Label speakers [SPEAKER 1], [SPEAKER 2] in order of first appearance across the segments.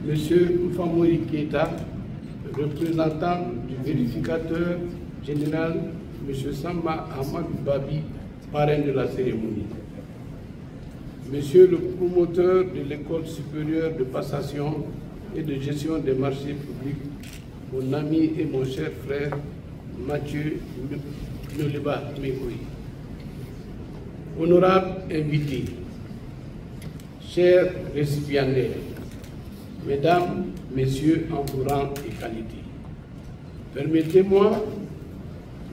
[SPEAKER 1] Monsieur Mfamouri Keita, représentant du vérificateur général, Monsieur Samba Ahmad Babi, parrain de la cérémonie. Monsieur le promoteur de l'École supérieure de passation et de gestion des marchés publics, mon ami et mon cher frère Mathieu Noleba Mekoui. Honorables invités, chers récipiendaires, Mesdames, Messieurs en tout rang et qualité, permettez-moi,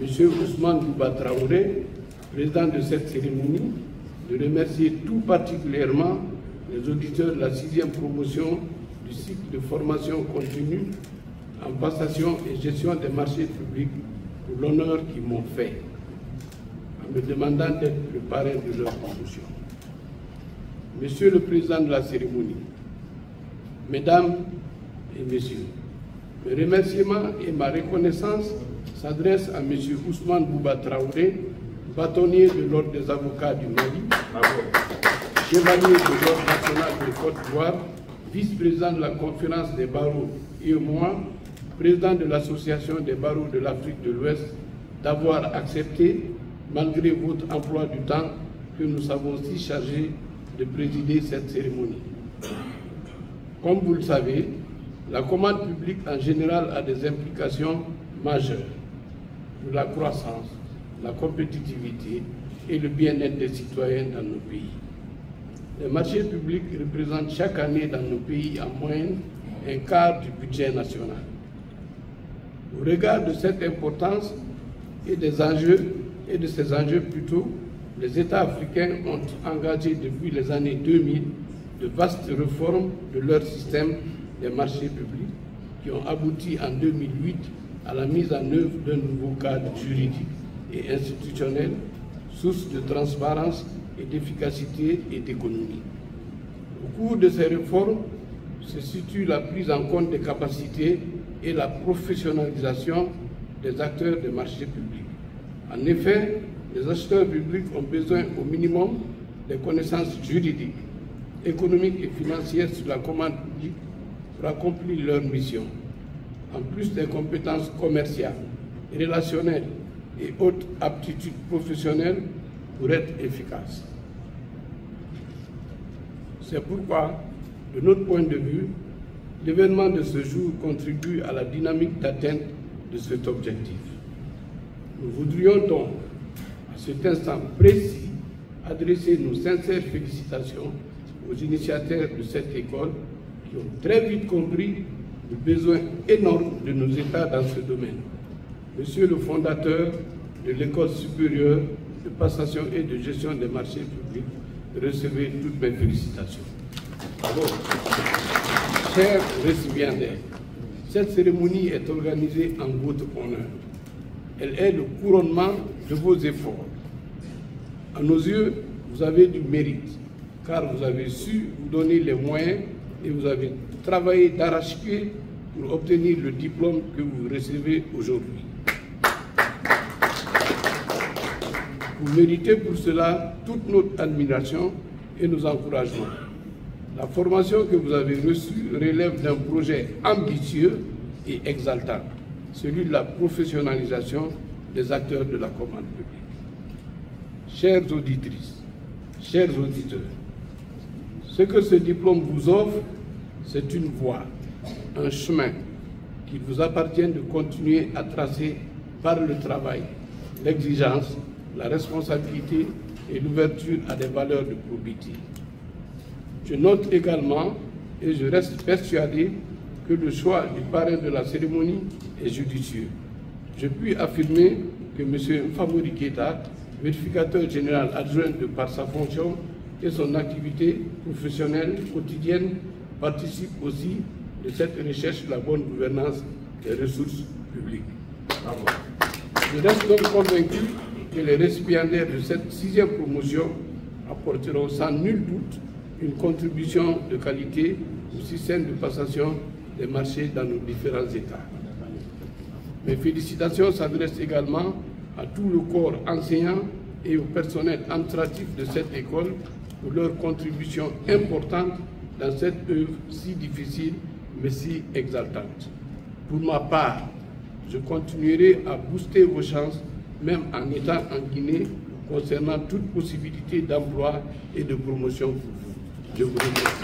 [SPEAKER 1] Monsieur Ousmane Bouba Traoré, président de cette cérémonie, de remercier tout particulièrement les auditeurs de la 6e promotion du cycle de formation continue en passation et gestion des marchés publics pour l'honneur qu'ils m'ont fait, en me demandant d'être le parrain de leur promotion. Monsieur le Président de la cérémonie, Mesdames et Messieurs, mes remerciements et ma reconnaissance s'adressent à M. Ousmane Bouba Traoré, bâtonnier de l'Ordre des avocats du Mali, chevalier de l'Ordre national de Côte d'Ivoire, vice-président de la conférence des barreaux et moi, président de l'Association des barreaux de l'Afrique de l'Ouest, d'avoir accepté, malgré votre emploi du temps, que nous savons si chargé de présider cette cérémonie. Comme vous le savez, la commande publique en général a des implications majeures pour la croissance, la compétitivité et le bien-être des citoyens dans nos pays. Les marchés publics représentent chaque année dans nos pays en moyenne un quart du budget national. Au regard de cette importance et des enjeux, les États africains ont engagé depuis les années 2000 de vastes réformes de leur système des marchés publics qui ont abouti en 2008 à la mise en œuvre d'un nouveau cadre juridique et institutionnel, source de transparence et d'efficacité et d'économie. Au cours de ces réformes se situe la prise en compte des capacités et la professionnalisation des acteurs des marchés publics. En effet, les acheteurs publics ont besoin au minimum des connaissances juridiques, économiques et financières sur la commande publique pour accomplir leur mission, en plus des compétences commerciales, relationnelles et autres aptitudes professionnelles pour être efficaces. C'est pourquoi, de notre point de vue, l'événement de ce jour contribue à la dynamique d'atteinte de cet objectif. Nous voudrions donc, à cet instant précis, adresser nos sincères félicitations aux initiateurs de cette école qui ont très vite compris le besoin énorme de nos États dans ce domaine. Monsieur le fondateur de l'École supérieure de passation et de gestion des marchés publics, recevez toutes mes félicitations. Bravo. Chers récipiendaires, cette cérémonie est organisée en votre honneur. Elle est le couronnement de vos efforts. À nos yeux, vous avez du mérite, car vous avez su vous donner les moyens et vous avez travaillé d'arrache-pied pour obtenir le diplôme que vous recevez aujourd'hui. Vous méritez pour cela toute notre admiration et nos encouragements. La formation que vous avez reçue relève d'un projet ambitieux et exaltant, celui de la professionnalisation des acteurs de la commande publique. Chères auditrices, chers auditeurs, ce que ce diplôme vous offre, c'est une voie, un chemin qu'il vous appartient de continuer à tracer par le travail, l'exigence, la responsabilité et l'ouverture à des valeurs de probité. Je note également, et je reste persuadé, que le choix du parrain de la cérémonie est judicieux. Je puis affirmer que M. Mfamouri Keita, vérificateur général adjoint de par sa fonction et son activité professionnelle quotidienne, participe aussi de cette recherche de la bonne gouvernance des ressources publiques. Bravo. Je reste donc convaincu que les récipiendaires de cette 6e promotion apporteront sans nul doute une contribution de qualité au système de passation des marchés dans nos différents États. Mes félicitations s'adressent également à tout le corps enseignant et au personnel administratif de cette école pour leur contribution importante dans cette œuvre si difficile mais si exaltante. Pour ma part, je continuerai à booster vos chances, même en étant en Guinée, concernant toute possibilité d'emploi et de promotion pour vous. Je vous remercie.